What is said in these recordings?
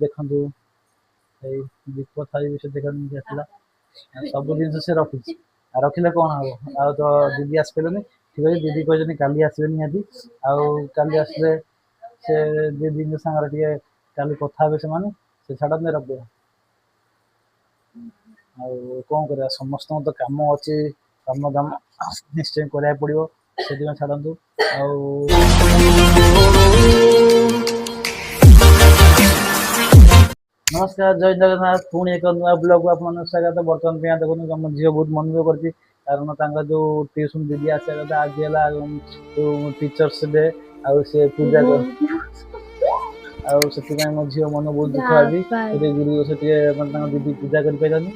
ଦେଖନ୍ତୁ ଏଇ ଦୀପ ଥାଳି ବିଷୟ ଦେଖନ୍ତୁ ଆସିଲା ସବୁ ଜିନିଷ ସେ ରଖିଛି। ଆଉ ରଖିଲେ କଣ ହବ? ଆଉ ତ ଦିଦି ଆସିପାରିଲେନି, ଠିକ ଅଛି ଦିଦି କହିଛନ୍ତି କାଲି ଆସିବେ ନିହାତି। ଆଉ କାଲି ଆସିଲେ ସେ ଦିଦିଙ୍କ ସାଙ୍ଗରେ ଟିକେ କାଲି କଥା ହେବେ ସେମାନେ, ସେ ଛାଡନ୍ତେ ରଖିଦେବା। ଆଉ କଣ କରିବା, ସମସ୍ତଙ୍କ ତ କାମ ଅଛି, କାମ ଦାମ ନିଶ୍ଚୟ କରିବାକୁ ପଡିବ, ସେଥିପାଇଁ ଛାଡନ୍ତୁ। ଆଉ ନମସ୍କାର, ଜୟ ଜଗନ୍ନାଥ। ପୁଣି ଏକ ନୂଆ ବ୍ଲଗକୁ ଆପଣମାନଙ୍କୁ ସ୍ୱାଗତ। ବର୍ତ୍ତମାନ ପାଇଁ ଦେଖନ୍ତୁ ଆମ ଝିଅ ବହୁତ ମନୋଯୋଗ କରିଛି, କାରଣ ତାଙ୍କ ଯୋଉ ଟିଉସନ ଦିଦି ଆସିବା କଥା ଆଜି ହେଲା ଯୋଉ ଟିଚର୍ସ ଡେ, ଆଉ ସେ ପୂଜା ଆଉ ସେଥିପାଇଁ ମୋ ଝିଅ ମନ ବହୁତ ଦୁଃଖ ଆଜି। ସେଠି ଗୁରୁ ସେ ଟିକେ ମାନେ ତାଙ୍କ ଦିଦି ପୂଜା କରିପାରିଲାନି।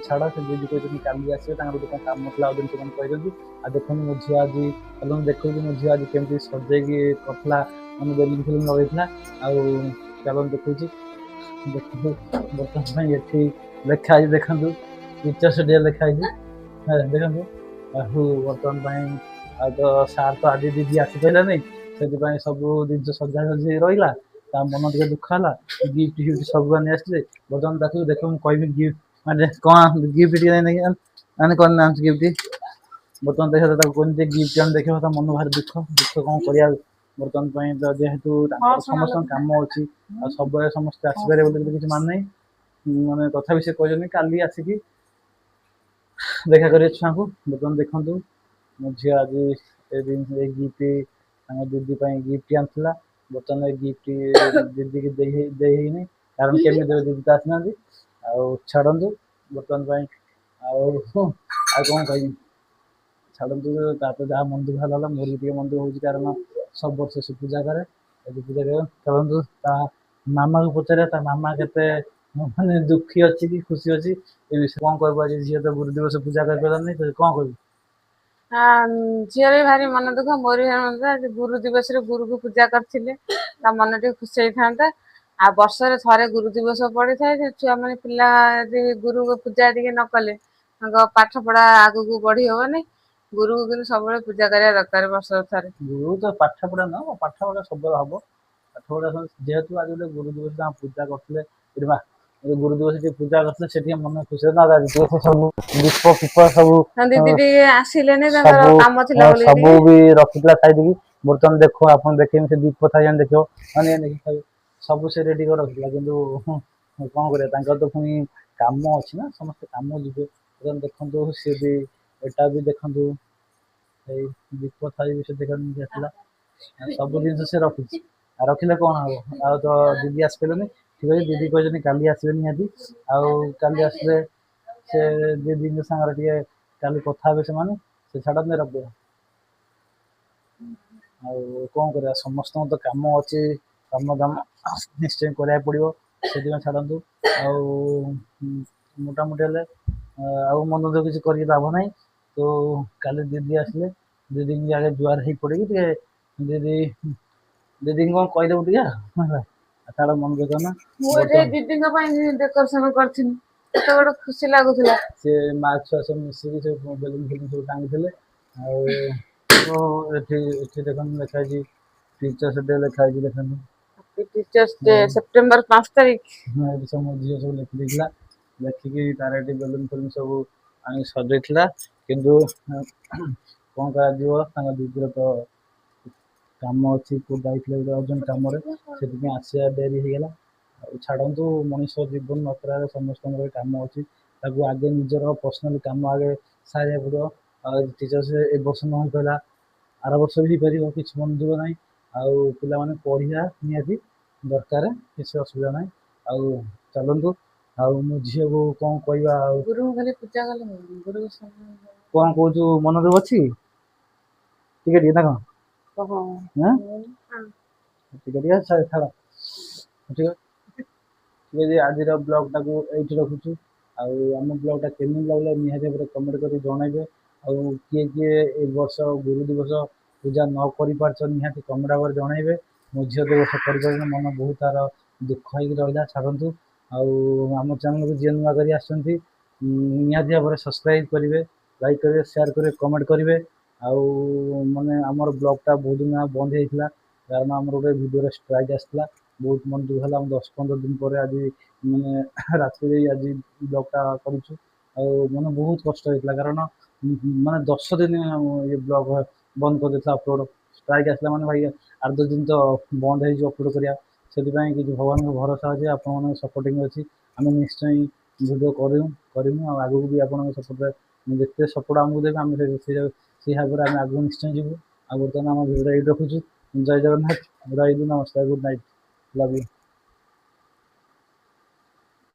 ଛାଡ, ସେ ଦିଦି କହିଛନ୍ତି କାଲି ଆସିବେ, ତାଙ୍କର ଗୋଟେ କଣ କାମ ଥିଲା ବୋଲି ସେମାନେ କହିଛନ୍ତି। ଆଉ ଦେଖନ୍ତୁ ମୋ ଝିଅ ଆଜି, ଆପଣ ଦେଖୁଛି ମୋ ଝିଅ ଆଜି କେମିତି ସଜେଇକି କରିଥିଲା, ମାନେ ବେଲୁନ ଫେଲୁନ ଲଗେଇଥିଲା। ଆଉ ଚାଲନ୍ତୁ ଦେଖୁଛି, ଦେଖନ୍ତୁ ବର୍ତ୍ତମାନ ପାଇଁ ଏଠି ଲେଖା ହେଇଛି, ଦେଖନ୍ତୁ ଟିଚର୍ସ ଡେ ଲେଖା ହେଇଛି, ଦେଖନ୍ତୁ। ଆଉ ବର୍ତ୍ତମାନ ପାଇଁ ଆଉ ତ ସାର୍ ତ ଆଜି ଦିଦି ଆସିପାରିଲାନି, ସେଥିପାଇଁ ସବୁ ଜିନିଷ ସଜା ସଜି ରହିଲା। ତା ମନ ଟିକେ ଦୁଃଖ ହେଲା, ଗିଫ୍ଟ ଫିଫ୍ଟ ସବୁ ଆଣି ଆସିଥିଲେ। ବର୍ତ୍ତମାନ ତାକୁ ଦେଖ ମୁଁ କହିବି ଗିଫ୍ଟ ମାନେ କଣ ଗିଫ୍ଟ ଟିକେ ନେଇକି ମାନେ କଣ ଆଣିଛି ଗିଫ୍ଟ। ବର୍ତ୍ତମାନ ଦେଖ ତାକୁ କୁହନ୍ତି ଗିଫ୍ଟ ଆଣି, ଦେଖିବ ତା ମନ ଭାରି ଦୁଃଖ କଣ କରିବା। ବର୍ତ୍ତମାନ ପାଇଁ ତ ଯେହେତୁ ତାଙ୍କର ସମସ୍ତଙ୍କ କାମ ଅଛି, ଆଉ ସବୁବେଳେ ସମସ୍ତେ ଆସିପାରିବେ ବୋଲି କିଛି ମାନେ ନାହିଁ। ମାନେ ତଥାପି ସେ କହିଛନ୍ତି କାଲି ଆସିକି ଦେଖା କରିବେ ଛୁଆଙ୍କୁ। ବର୍ତ୍ତମାନ ଦେଖନ୍ତୁ ମୋ ଝିଅ ଆଜି ଏଇ ଗିଫ୍ଟ ତାଙ୍କ ଦିଦି ପାଇଁ ଗିଫ୍ଟ ଆଣିଥିଲା। ବର୍ତ୍ତମାନ ଏଇ ଗିଫ୍ଟ ଦିଦିକି ଦେଇ ହେଇନି, କାରଣ କେମିତି ଦିଦି ତ ଆସିନାହାନ୍ତି। ଆଉ ଛାଡନ୍ତୁ ବର୍ତ୍ତମାନ ପାଇଁ। ଆଉ କଣ କହିବି, ଛାଡନ୍ତୁ। ତାପରେ ଯାହା ମନ ଦୁଃଖ ହେଲା, ମୋର ବି ଟିକେ ମନ ଦୁଃଖ ହଉଛି, କାରଣ ସବୁ ବର୍ଷ ସେ ପୂଜା କରେ। ଏବେ ପୂଜା କରେ, ଛାଡ଼ନ୍ତୁ। ତା ମାମାକୁ ପଚାରିବା, ତା ମାମା କେତେ ମାନେ ଦୁଃଖୀ ଅଛି କି ଖୁସି ଅଛି ଏ ବିଷୟରେ କଣ କହିବ। ଆଜି ଝିଅ ତ ଗୁରୁ ଦିବସ ପୂଜା କରିପାରିଲାନି, କଣ କହିବୁ? ଝିଅର ବି ଭାରି ମନ ଦୁଃଖ, ମୋର ବି ଭାରି ମନ ଦୁଃଖ। ଆଜି ଗୁରୁ ଦିବସରେ ଗୁରୁକୁ ପୂଜା କରିଥିଲେ, ତା ମନ ଟିକେ ଖୁସି ହେଇଥାନ୍ତା। ଆଉ ବର୍ଷରେ ଥରେ ଗୁରୁ ଦିବସ ପଡିଥାଏ, ସେ ଛୁଆ ମାନେ ପିଲା ଯଦି ଗୁରୁ ପୂଜା ଟିକେ ନ କଲେ ତାଙ୍କ ପାଠ ପଢା ଆଗକୁ ବଢି ହବନି। ଗୁରୁକୁ କିନ୍ତୁ ସବୁବେଳେ ପୂଜା କରିବା ଦରକାର ବର୍ଷରେ ଥରେ। ଗୁରୁ ତ ପାଠ ପଢା ନୁହଁ, ପାଠ ପଢା ସବୁବେଳେ ହବ। ପାଠ ପଢା ଯେହେତୁ ଆଜି ଗୋଟେ ଗୁରୁ ଦିବସ ପୂଜା କରୁଥିଲେ, ଗୁରୁ ଦିବସ ଟିକେ ପୂଜା କରିଥିଲେ, ସେ ଟିକେ ମନ ଖୁସି ସବୁ ଦୀପ ଫିପ ସବୁ ଦିଦି ଟିକେ ଆସିଲେନି, ତାଙ୍କର ସବୁ କାମ ଥିଲା ବୋଲି ସବୁ ଟିକେ। ବି ରଖିଥିଲା ସାଇତିକି। ବର୍ତ୍ତମାନ ଦେଖ, ଆପଣ ଦେଖିବେ ସେ ଦୀପ ଥାଇ ଦେଖିବ, ମାନେ ସବୁ ସେ ରେଡି କରି ରଖିଥିଲା। କିନ୍ତୁ କଣ କରିବା, ତାଙ୍କର ତ ପୁଣି କାମ ଅଛି ନା, ସମସ୍ତେ କାମ ଯିବେ। ଦେଖନ୍ତୁ ସିଏ ବି ଏଟା ବି ଦେଖନ୍ତୁ, ଏଇ ଦୀପ ଥାଳି ବିଷୟ ଦେଖନ୍ତୁ ଆସିଲା ସବୁ ଜିନିଷ ସେ ରଖିଛି। ଆଉ ରଖିଲେ କଣ ହବ? ଆଉ ତ ଦିଦି ଆସିପାରିଲେନି, ଠିକ ଅଛି ଦିଦି କହିଛନ୍ତି କାଲି ଆସିବେ ନିହାତି। ଆଉ କାଲି ଆସିଲେ ସେ ଦିଦିଙ୍କ ସାଙ୍ଗରେ ଟିକେ କାଲି କଥା ହେବେ ସେମାନେ, ସେ ଛାଡନ୍ତେ ରଖିଦେବା। ଆଉ କଣ କରିବା, ସମସ୍ତଙ୍କ ତ କାମ ଅଛି, କାମ ଦାମ ନିଶ୍ଚୟ କରିବାକୁ ପଡିବ, ସେଥିପାଇଁ ଛାଡନ୍ତୁ। ଆଉ ମୋଟାମୋଟି ହେଲେ ଆଉ ମନ ଦୁଃଖ କିଛି କରିକି ଲାଭ ନାହିଁ। ତ କାଲି ଦିଦି ଆସିଲେ ଦିଦିଙ୍କ ଆଗେ ଜୁହାର ହେଇ ପଡିକି ଟିକେ ଦିଦିଙ୍କୁ କଣ କହିଦବୁ ଟିକେ ତାର ମନ ଦୁଃଖ ନା। ମୁଁ ଏଠି ଦିଦିଙ୍କ ପାଇଁ ଡେକୋରେସନ କରିଥିଲି, କେତେ ଗୋଟେ ଖୁସି ଲାଗୁଥିଲା। ସେ ମା ଛୁଆ ସବୁ ମିଶିକି ସବୁ ବେଲୁନ ଫେଲୁନ ସବୁ ଟାଙ୍ଗିଥିଲେ। ଆଉ ଏଠି ଦେଖନ୍ତୁ ଲେଖା ହେଇଛି ଟିଚର୍ସ ଡେ ଲେଖା ହେଇଛି, ଦେଖନ୍ତୁ ଟିଚର୍ସ ଡେ ସେପ୍ଟେମ୍ବର 5 ତାରିଖ। ଏଠି ସବୁ ମୋ ଝିଅ ସବୁ ଲେଖିଦେଇଥିଲା, ଲେଖିକି ତାର ଏଠି ବେଲୁନ ଫେଲୁନ ସବୁ ଆଣି ସଜେଇଥିଲା। କିନ୍ତୁ କଣ କରାଯିବ, ତାଙ୍କ ଦିଦିର ତ କାମ ଅଛି, ଯାଇଥିଲେ ଅର୍ଜେଣ୍ଟ କାମରେ, ସେଥିପାଇଁ ଆସିବା ଡେରି ହେଇଗଲା। ଆଉ ଛାଡନ୍ତୁ, ମଣିଷ ଜୀବନ ମାତ୍ରାରେ ସମସ୍ତଙ୍କର କାମ ଅଛି, ତାକୁ ଆଗେ ନିଜର ପର୍ସନାଲ କାମ ଆଗେ ସାରିବାକୁ ପଡିବ। ଆଉ ଟିଚର୍ସ ଏ ବର୍ଷ ନ ହେଇପାରିଲା, ଆର ବର୍ଷ ବି ହେଇପାରିବ, କିଛି ମନ ଦୁଃଖ ନାହିଁ। ଆଉ ପିଲାମାନେ ପଢିବା ନିହାତି ଦରକାର, କିଛି ଅସୁବିଧା ନାହିଁ। ଆଉ ଚାଲନ୍ତୁ। ଆଉ ମୋ ଝିଅକୁ କଣ କହିବା, ଆଉ ଗୁରୁଙ୍କୁ ଖାଲି ପୂଜା କଲେ ଗୁରୁ କଣ କହୁଛୁ, ମନ ଦୁଃଖ ଅଛି ଟିକେ ଟିକେ ନା କଣ? ଟିକେ ଟିକେ ଛାଡ, ଆଜିର ବ୍ଲଗ ଟାକୁ ଏଇଠି ରଖୁଛୁ। ଆଉ ଆମ ବ୍ଲଗ ଟା କେମିତି ଲାଗିଲା ନିହାତି ଭାବରେ କମେଣ୍ଟ କରି ଜଣାଇବେ। ଆଉ କିଏ କିଏ ଏ ବର୍ଷ ଗୁରୁ ଦିବସ ପୂଜା ନ କରିପାରୁଛ, ନିହାତି କମେଣ୍ଟ ଭାବରେ ଜଣାଇବେ। ମୋ ଝିଅ ତ ଏ ବର୍ଷ କରିପାରିନି, ମନ ବହୁତ ତାର ଦୁଃଖ ହେଇକି ରହିଲା। ଛାଡ଼ନ୍ତୁ। ଆଉ ଆମ ଚ୍ୟାନେଲକୁ ଯିଏ ନୂଆ କରି ଆସିଛନ୍ତି, ନିହାତି ଭାବରେ ସବସ୍କ୍ରାଇବ କରିବେ, ଲାଇକ୍ କରିବେ, ସେୟାର କରିବେ, କମେଣ୍ଟ କରିବେ। ଆଉ ମାନେ ଆମର ବ୍ଲଗ ଟା ବହୁତ ଦିନ ବନ୍ଦ ହେଇଥିଲା, କାରଣ ଆମର ଗୋଟେ ଭିଡ଼ିଓରେ ଷ୍ଟ୍ରାଇକ୍ ଆସିଥିଲା। ବହୁତ ମନ ଦୁଃଖ ହେଲା। ଆମେ 10-15 ଦିନ ପରେ ଆଜି ମାନେ ରାତିରେ ଆଜି ବ୍ଲଗଟା କରୁଛୁ। ଆଉ ମାନେ ବହୁତ କଷ୍ଟ ହେଇଥିଲା, କାରଣ ମାନେ 10 ଦିନ ଇଏ ବ୍ଲଗ ବନ୍ଦ କରିଦେଇଥିଲା ଅପଲୋଡ଼। ଷ୍ଟ୍ରାଇକ୍ ଆସିଲା ମାନେ ଭାଇ 8-10 ଦିନ ତ ବନ୍ଦ ହେଇଯିବ ଅପଲୋଡ଼ କରିବା। ସେଥିପାଇଁ କିଛି ଭଗବାନଙ୍କ ଭରସା ଅଛି, ଆପଣମାନଙ୍କ ସପୋର୍ଟିଂ ଅଛି। ଆମେ ନିଶ୍ଚୟ ଭିଡ଼ିଓ କରିମୁ ଆଉ ଆଗକୁ ବି ଆପଣଙ୍କ ସପୋର୍ଟରେ ଯେତେ ସପୋର୍ଟ ଆମକୁ ଦେବେ ଆମେ ସେଇ ଭାବରେ ଆମେ ଆଗକୁ ନିଶ୍ଚୟ ଯିବୁ। ଆଉ ବର୍ତ୍ତମାନ ଆମ ଭିଡ଼ିଓ ଏଇଠି ରଖୁଛୁ। ଜୟ ଜଗନ୍ନାଥ, ରହିଲି, ନମସ୍କାର, ଗୁଡ୍ ନାଇଟ୍, ଲଭ୍ ୟୁ।